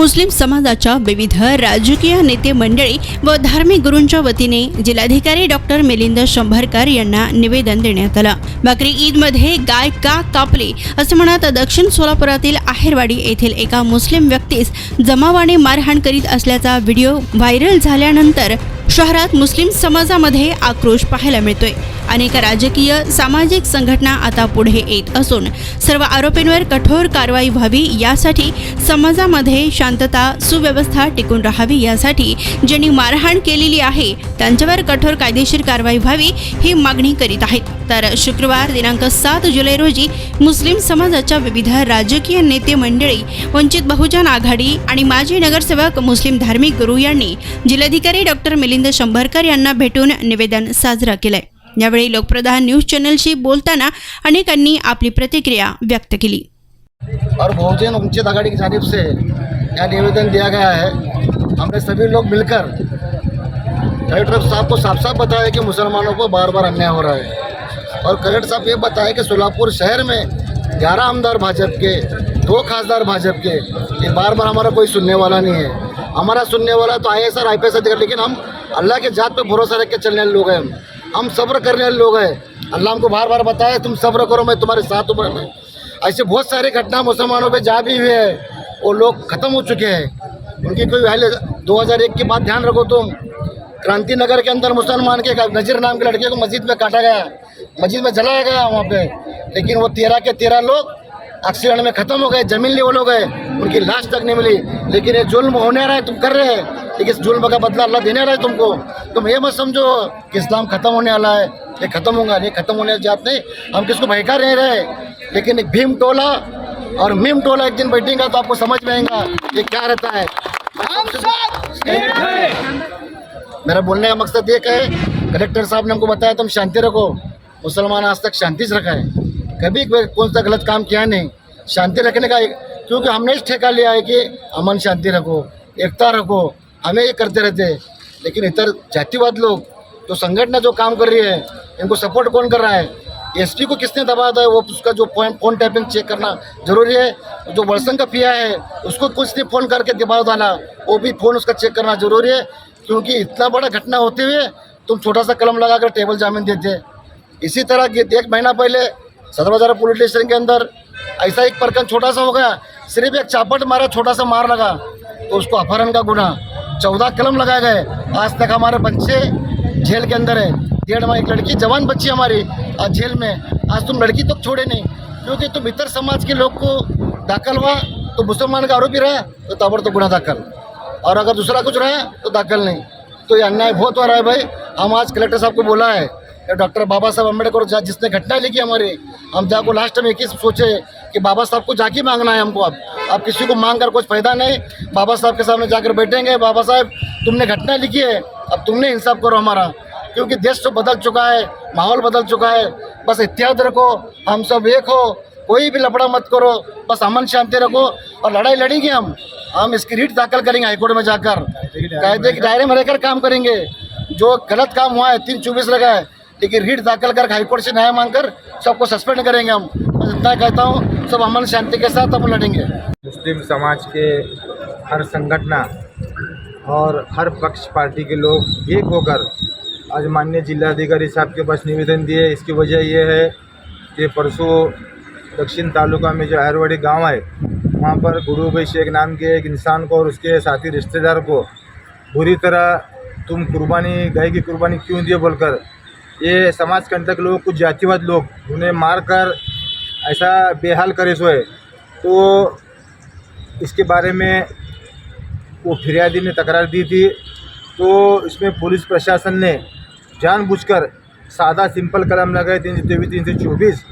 मुस्लिम समाजाच्या विविध राजकीय नेते मंडळी व धार्मिक गुरूंच्या वतीने जिल्हाधिकारी डॉक्टर मिलिंद शंभरकर यांना निवेदन देण्यात आलं। बकरी ईदमध्ये गाय का कापली असं म्हणत दक्षिण सोलापुरातील आहेरवाडी येथील एका मुस्लिम व्यक्तीस जमावाने मारहाण करीत असल्याचा व्हिडिओ व्हायरल झाल्यानंतर शहरात मुस्लिम समाजामध्ये आक्रोश पाहायला मिळतोय। अनेक राजकीय सामाजिक संघटना आता पुढे येत असून सर्व आरोपींवर कठोर कारवाई व्हावी यासाठी समाजामध्ये शांतता सुव्यवस्था टिकून राहावी यासाठी ज्यांनी मारहाण केलेली आहे त्यांच्यावर कठोर कायदेशीर कारवाई व्हावी ही मागणी करीत आहेत। तर शुक्रवार दिनांक 7 जुलै रोजी मुस्लिम समाजाच्या विविध राजकीय नेते मंडळी, वंचित बहुजन आघाडी आणि माजी नगरसेवक, मुस्लिम धार्मिक गुरू यांनी जिल्हाधिकारी डॉक्टर मिलिंद शंभरकर यांना भेटून निवेदन साजरा केलंय। यावेळी लोकप्रधान न्यूज चॅनलशी बोलताना अनेकांनी आपली प्रतिक्रिया व्यक्त केली। और बहुजन वंचित आघाड़ी की जानिब से यह निवेदन दिया गया है। हमने सभी लोग मिलकर कलेक्टर साहब को साफ साफ बताया कि मुसलमानों को बार बार अन्याय हो रहा है और कलेक्टर साहब ये बताया कि सोलापुर शहर में 11 आमदार भाजपा के, 2 खासदार भाजपा के, ये बार बार हमारा कोई सुनने वाला नहीं है। हमारा सुनने वाला तो IAS और IPS अधिकारी, लेकिन हम अल्लाह के जात पे भरोसा रख के चलने वाले लोग हैं। हम सब्र करने वाले लोग हैं। अल्लाह हमको बार बार बताया तुम सब्र करो, मैं तुम्हारे साथ हूँ। ऐसे बहुत सारे घटना मुसलमानों पे जा भी हुए हैं, वो लोग ख़त्म हो चुके हैं। उनकी कोई पहले 2001 की बात ध्यान रखो तुम, क्रांति नगर के अंदर मुसलमान के नजीर नाम के लड़के को मस्जिद में काटा गया, मस्जिद में जलाया गया वहाँ पे, लेकिन वो 13 के 13 लोग एक्सीडेंट में ख़त्म हो गए, ज़मीन लेवल हो गए, उनकी लाश तक नहीं मिली। लेकिन ये जुल्म होने रहा है, तुम कर रहे हैं, लेकिन इस जुल्म का बदला अल्लाह देने रहा है तुमको। तुम ये मत समझो कि इस्लाम ख़त्म होने वाला है, ये ख़त्म होगा, ये ख़त्म होने की बात नहीं। हम किसको भयका नहीं रहे, लेकिन एक भीम टोला और मीम टोला एक दिन बैठेगा तो आपको समझ में आएगा ये क्या रहता है। मेरा बोलने का मकसद ये है, कलेक्टर साहब ने हमको बताया तुम शांति रखो। मुसलमान आज तक शांति से रखा है, कभी कौन सा गलत काम किया नहीं। शांति रखने का, क्योंकि हमने इस ठेका लिया है कि अमन शांति रखो, एकता रखो, हमें ये करते रहते हैं। लेकिन इधर जातिवाद लोग, जो संगठन जो काम कर रही है, इनको सपोर्ट कौन कर रहा है, SP को किसने दबाया था, वो उसका जो फोन टैपिंग चेक करना जरूरी है। जो वर्षन का पिया है उसको किसने फ़ोन करके दबाव डाला, वो भी फ़ोन उसका चेक करना जरूरी है। क्योंकि इतना बड़ा घटना होते हुए तुम छोटा सा कलम लगाकर टेबल जामीन देते। इसी तरह 1 महीना पहले सदर बाजार पुलिस स्टेशन के अंदर ऐसा एक प्रकरण छोटा सा हो गया, सिर्फ एक चापट मारा, छोटा सा मार लगा तो उसको अपहरण का गुना, 14 कलम लगाए गए। आज तक हमारे बच्चे जेल के अंदर है, 1.5 माह एक लड़की जवान बच्ची हमारी आज जेल में। आज तुम लड़की तो छोड़े नहीं, क्योंकि तुम इतर समाज के लोग को दाखिल हुआ तो मुसलमान का आरोपी रहा तो ताबड़तोड़ गुना दाखिल, और अगर दूसरा कुछ रहा तो दाखिल नहीं। तो ये अन्याय बहुत हो रहा है भाई। हम आज कलेक्टर साहब को बोला है, डॉक्टर बाबा साहब अम्बेडकर जिसने घटना लिखी हमारी, हम जाको लास्ट में एक ही सोचे कि बाबा साहब को जाके मांगना है हमको। अब किसी को मांग कर कुछ फायदा नहीं, बाबा साहब के सामने जाकर बैठेंगे, बाबा साहब तुमने घटना लिखी है, अब तुमने इंसाफ करो हमारा, क्योंकि देश तो बदल चुका है, माहौल बदल चुका है। बस एहतियात रखो, हम सब एक हो, कोई भी लफड़ा मत करो, बस अमन शांति रखो। और लड़ाई लड़ेंगे हम इसकी रीट दाखिल करेंगे हाईकोर्ट में जाकर, कायदे के दायरे में रहकर काम करेंगे। जो गलत काम हुआ है 324 लगा है, लेकिन रीट दाखिल कर हाईकोर्ट से न्याय मांगकर सबको सस्पेंड करेंगे हम। बस इतना कहता हूँ, सब अमन शांति के साथ हम लड़ेंगे। मुस्लिम समाज के हर संगठन और हर पक्ष पार्टी के लोग एक होकर आज माननीय जिलाधिकारी साहब के पास निवेदन दिए। इसकी वजह यह है कि परसों दक्षिण तालुका में जो आहेरवाड़ी गांव है, वहाँ पर गुरु भाई शेख नाम के एक इंसान को और उसके साथी रिश्तेदार को बुरी तरह तुम गाय की कुर्बानी क्यों दिए बोलकर ये समाज कंटक लोग, कुछ जातिवाद लोग उन्हें मारकर ऐसा बेहाल करे सोए। तो इसके बारे में वो फिरियादी ने तकरार दी थी, तो इसमें पुलिस प्रशासन ने जानबूझकर सादा सिंपल कलम लगाए 323, 324।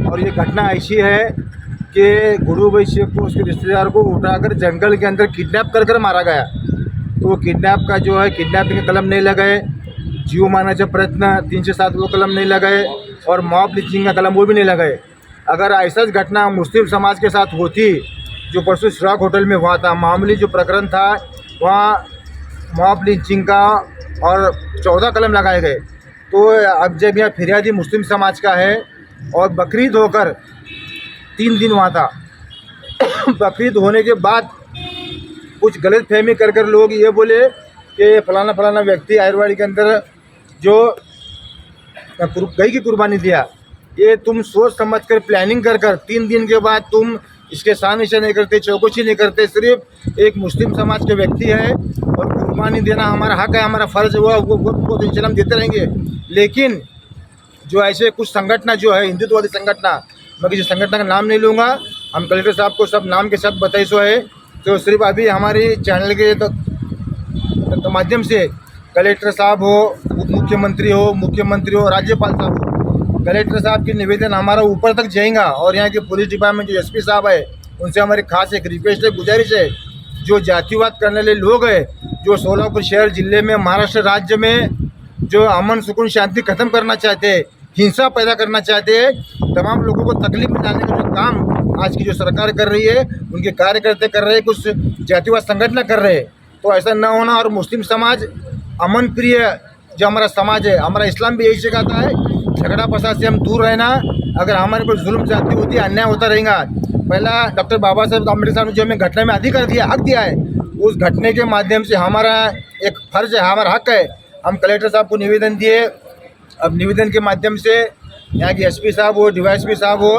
और ये घटना ऐसी है कि गुरु भाई शेख को, उसके रिश्तेदार को उठाकर जंगल के अंदर किडनैप कर मारा गया। तो किडनैप का जो है, किडनैपिंग का कलम नहीं लगाए, जीव मारण्याचा प्रयत्न 307 वो कलम नहीं लगाए, और मॉब लिंचिंग का कलम वो भी नहीं लगाए। अगर ऐसा घटना मुस्लिम समाज के साथ होती, जो परसों श्राक होटल में हुआ था, मामूली जो प्रकरण था, वहाँ मॉब लिंचिंग का और 14 कलम लगाए गए। तो अब जब यह फिरियादी मुस्लिम समाज का है और बकरीद होकर 3 दिन वहाँ था, बकरीद होने के बाद कुछ गलत फहमी कर लोग ये बोले कि फलाना फलाना व्यक्ति आयुर्वाड़ी के अंदर जो गई की कुर्बानी दिया। ये तुम सोच समझ कर प्लानिंग कर 3 दिन के बाद तुम इसके सामने नहीं करते, चौकसी नहीं करते। सिर्फ एक मुस्लिम समाज के व्यक्ति है और कुर्बानी देना हमारा हक है, हमारा फ़र्ज़ हुआ, वो तो इंशाल्लाह हम देते रहेंगे। लेकिन जो ऐसे कुछ संगठन जो है हिंदुत्ववादी संगठन, मैं किसी संगठन का नाम नहीं लूँगा, हम कलेक्टर साहब को सब नाम के साथ बताई सो है। तो सिर्फ अभी हमारी चैनल के तो माध्यम से कलेक्टर साहब हो, उप मुख्यमंत्री हो, राज्यपाल साहब हो, कलेक्टर साहब की निवेदन हमारा ऊपर तक जाएगा। और यहाँ के पुलिस डिपार्टमेंट जो एसपी साहब है उनसे हमारी खास एक रिक्वेस्ट है, गुजारिश है, जो जातिवाद करने वाले लोग हैं, जो सोलापुर शहर जिले में, महाराष्ट्र राज्य में जो अमन सुकून शांति ख़त्म करना चाहते हैं, हिंसा पैदा करना चाहते हैं, तमाम लोगों को तकलीफ में डालने का जो काम आज की जो सरकार कर रही है, उनके कार्यकर्ता कर रहे हैं, कुछ जातिवाद संगठन कर रहे हैं। तो ऐसा ना होना। और मुस्लिम समाज अमन प्रिय जो हमारा समाज है, हमारा इस्लाम भी यही सिखाता है, झगड़ा फसाद से हम दूर रहना। अगर हमारे को जुल्म जाती होती है, अन्याय होता रहेगा। पहला डॉक्टर बाबा साहब अम्बेडकर साहब ने जो हमें घटना में अधिकार दिया, हक दिया है, उस घटने के माध्यम से हमारा एक फ़र्ज़ है, हमारा हक है। हम कलेक्टर साहब को निवेदन दिए। अब निवेदन के माध्यम से यहाँ के एसपी साहब हो, डीवाईएसपी साहब हो,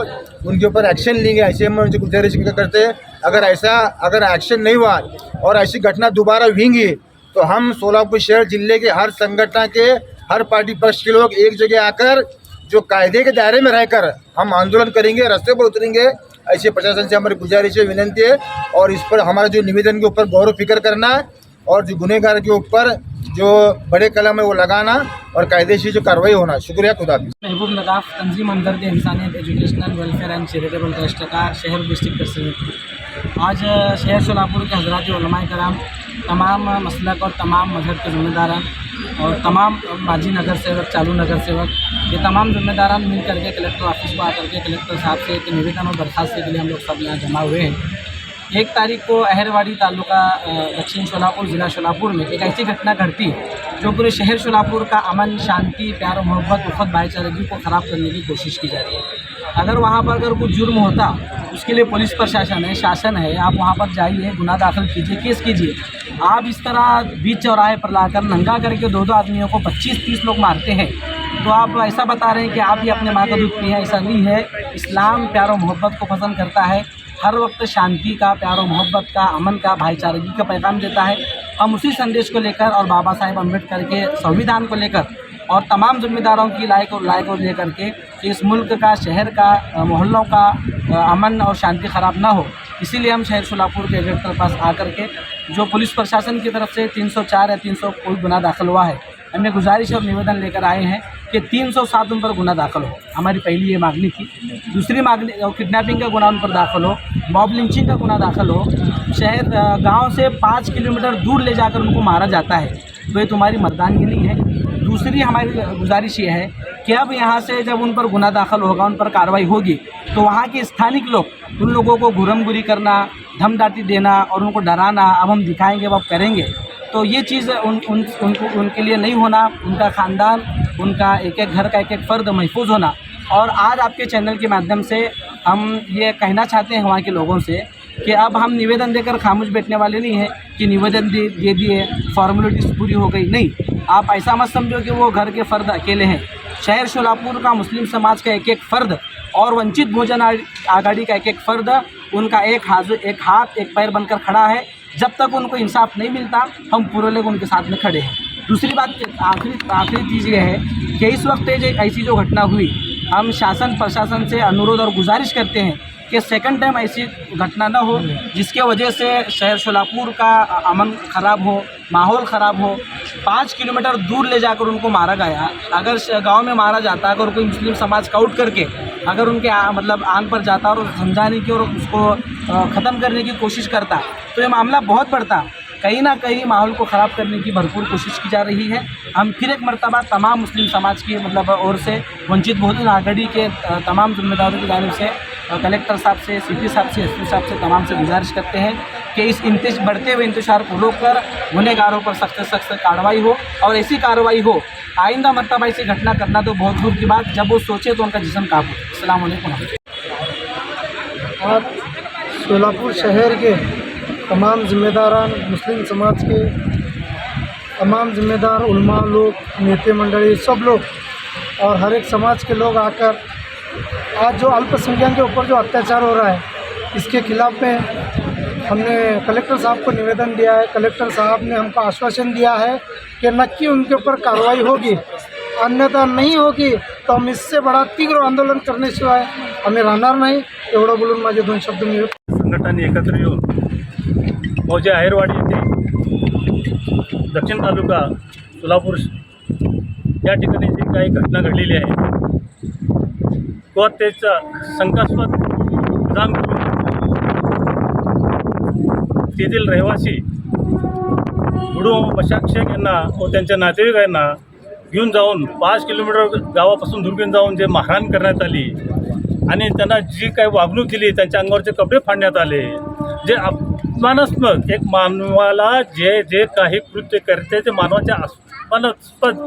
उनके ऊपर एक्शन लेंगे, ऐसे हम उनसे गुजारिश करते हैं। अगर एक्शन नहीं हुआ और ऐसी घटना दोबारा हुई तो हम सोलापुर शहर जिले के हर संगठन के, हर पार्टी पक्ष के लोग एक जगह आकर जो कायदे के दायरे में रहकर हम आंदोलन करेंगे, रास्ते पर उतरेंगे। ऐसे प्रशासन से हमारी गुजारिश है, विनंती है। और इस पर हमारा जो निवेदन के ऊपर गौर फिक्र करना और जो गुनहगार के ऊपर जो बड़े कलम है वो लगाना और कायदेशीर जो कार्रवाई होना। शुक्रिया, खुदा हाफिज़। महबूब नदाफ तंजीम हमदर्द इंसानियत educational welfare and charitable trust का शहर डिस्ट्रिक्ट प्रेसिडेंट। आज शहर सोलापुर के हज़रात उलमाए कराम, तमाम मसलक और तमाम मजहब के ज़िम्मेदारान और तमाम माजी नगर सेवक, चालू नगर सेवक, ये तमाम ज़िम्मेदारान मिल करके कलेक्टर ऑफिस को आकर के कलेक्टर साहब से एक निवेदन और दरख्वास्त के लिए हम लोग सब यहाँ जमा हुए हैं। 1 तारीख को अहरवाड़ी तालुका दक्षिण शोलापुर ज़िला शोलापुर में एक ऐसी घटना घटती जो पूरे शहर शोलापुर का अमन, शांति, प्यार और मोहब्बत, उफ़त, भाईचारगी को ख़राब करने की कोशिश की जा रही है। अगर वहाँ पर अगर कुछ जुर्म होता, उसके लिए पुलिस प्रशासन है, शासन है, आप वहाँ पर जाइए, गुनाह दाखिल कीजिए, केस कीजिए। आप इस तरह बीच चौराहे पर लाकर नंगा करके 2-2 आदमियों को 25-30 लोग मारते हैं, तो आप ऐसा बता रहे हैं कि आप ही अपने माँ का दूध पिए। ऐसा नहीं है। इस्लाम प्यार और मोहब्बत को पसंद करता है, हर वक्त शांति का, प्यार और मोहब्बत का, अमन का, भाईचारगी का पैगाम देता है। हम उसी संदेश को लेकर और बाबा साहेब अम्बेडकर के संविधान को लेकर और तमाम जिम्मेदारों की लायक को लेकर के इस मुल्क का, शहर का, मोहल्लों का अमन और शांति ख़राब ना हो, इसीलिए हम शहर सोलापुर के गेट के पास आकर के जो पुलिस प्रशासन की तरफ से 304 या 300 कोई गुनाह दाखिल हुआ है, हमने गुजारिश और निवेदन लेकर आए हैं कि 307 उन पर गुनाह दाखिल हो। हमारी पहली ये मांगनी थी। दूसरी मांगनी, किडनैपिंग का गुनाह उन पर दाखिल हो, मॉब लिंचिंग का गुनाह दाखिल हो, शहर गांव से 5 किलोमीटर दूर ले जाकर उनको मारा जाता है, तो ये तुम्हारी मर्दानगी नहीं है। दूसरी हमारी गुजारिश ये है कि अब यहाँ से जब उन पर गुनाह दाखिल होगा, उन पर कार्रवाई होगी, तो वहाँ के स्थानिक लोग, उन लोगों को घुरमगुरी करना, धमडाटी देना और उनको डराना, अब हम दिखाएंगे, अब करेंगे, तो ये चीज़ उनके लिए नहीं होना। उनका ख़ानदान, उनका एक-एक घर का एक-एक फ़र्द महफूज होना। और आज आपके चैनल के माध्यम से हम ये कहना चाहते हैं वहाँ के लोगों से कि अब हम निवेदन देकर खामोश बैठने वाले नहीं हैं कि निवेदन दे दिए, फॉर्मेलिटीज़ पूरी हो गई। नहीं, आप ऐसा मत समझो कि वो घर के फ़र्द अकेले हैं। शहर सोलापुर का मुस्लिम समाज का एक-एक फ़र्द और वंचित बहुजन आघाड़ी का एक-एक फ़र्द, उनका एक हाथ एक पैर बनकर खड़ा है। जब तक उनको इंसाफ नहीं मिलता, हम पूरे लोग उनके साथ में खड़े हैं। दूसरी बात, आखिरी चीज़ ये है कि इस वक्त ऐसी जो घटना हुई, हम शासन प्रशासन से अनुरोध और गुजारिश करते हैं कि सेकंड टाइम ऐसी घटना ना हो जिसके वजह से शहर सोलापुर का अमन ख़राब हो, माहौल ख़राब हो। 5 किलोमीटर दूर ले जाकर उनको मारा गया। अगर गांव में मारा जाता, अगर कोई मुस्लिम समाज का आउट करके अगर उनके मतलब आंग पर जाता और समझाने की और उसको ख़त्म करने की कोशिश करता, तो ये मामला बहुत बढ़ता। कहीं ना कहीं माहौल को ख़राब करने की भरपूर कोशिश की जा रही है। हम फिर एक मर्तबा तमाम मुस्लिम समाज की मतलब ओर से, वंचित बहुजन आघाड़ी के तमाम जिम्मेदारों की जानिब से, कलेक्टर साहब से, सीपी साहब से, एसपी साहब से, तमाम से गुजारिश करते हैं कि इस बढ़ते हुए इंतशार को रोककर गुनहगारों पर सख्त से सख्त कार्रवाई हो और ऐसी कार्रवाई हो। आइंदा मर्तबा ऐसी घटना करना तो बहुत दूर की बात, जब वो सोचे तो उनका जिस्म काबू। अस्सलाम वालेकुम। आज सोलापुर शहर के तमाम जिम्मेदारान मुस्लिम समाज के तमाम जिम्मेदार उलमा लोग, नेते मंडली, सब लोग और हर एक समाज के लोग आकर आज जो अल्पसंख्यक के ऊपर जो अत्याचार हो रहा है इसके खिलाफ में हमने कलेक्टर साहब को निवेदन दिया है। कलेक्टर साहब ने हमको आश्वासन दिया है कि नक्की उनके ऊपर कार्रवाई होगी, अन्यथा नहीं होगी तो हम इससे बड़ा तीव्र आंदोलन करण्याशिवाय आम्ही राहणार नाही। एवढं बोलून माझे 2 शब्द मी संघटनांनी एकत्र येऊन मौजे आहेरवाडी येथे दक्षिण तालुका सोलापूर या ठिकाणी जी काही घटना घडलेली आहे तो त्याचा शंकास्पद काम करून तेथील रहिवासी गुडू मशाक शेख यांना व त्यांच्या नातेवाईकांना घेऊन जाऊन 5 किलोमीटर गावापासून दूर घेऊन जाऊन जे मारहाण करण्यात आली आणि त्यांना जी काही वागणूक दिली, त्यांच्या अंगावरचे कपडे फाडण्यात आले, जे अपमानास्पद एक मानवाला जे जे काही कृत्य करते ते मानवाच्या अपमानास्पद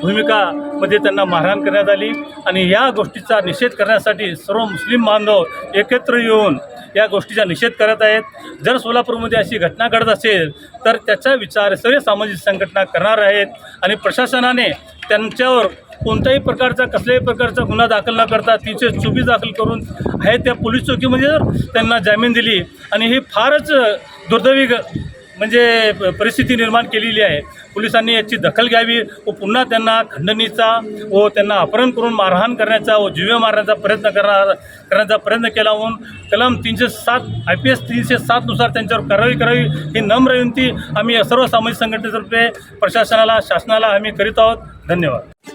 भूमिकामध्ये त्यांना मारहाण करण्यात आली। आणि या गोष्टीचा निषेध करण्यासाठी सर्व मुस्लिम बांधव एकत्र येऊन या गोष्टीचा निषेध करत आहेत। जर सोलापूरमध्ये अशी घटना घडत असेल तर त्याचा विचार सर्व सामाजिक संघटना करणार आहेत आणि प्रशासनाने त्यांच्यावर कोणत्याही प्रकारचा कसल्याही प्रकारचा गुन्हा दाखल न करता 324 दाखल करून आहे त्या पोलीस चौकीमध्ये जर त्यांना जामीन दिली आणि ही फारच दुर्दैवी म्हणजे परिस्थिती निर्माण केलेली आहे। पोलिसांनी याची दखल घ्यावी व पुन्हा त्यांना खंडणीचा व त्यांना अपहरण करून मारहाण करण्याचा व जीवे मारण्याचा करण्याचा प्रयत्न केला होऊन कलम 307 IPS 307 नुसार त्यांच्यावर कारवाई करावी ही नम्र विनंती आम्ही सर्व सामाजिक संघटनेतर्फे प्रशासनाला शासनाला आम्ही करीत आहोत। धन्यवाद।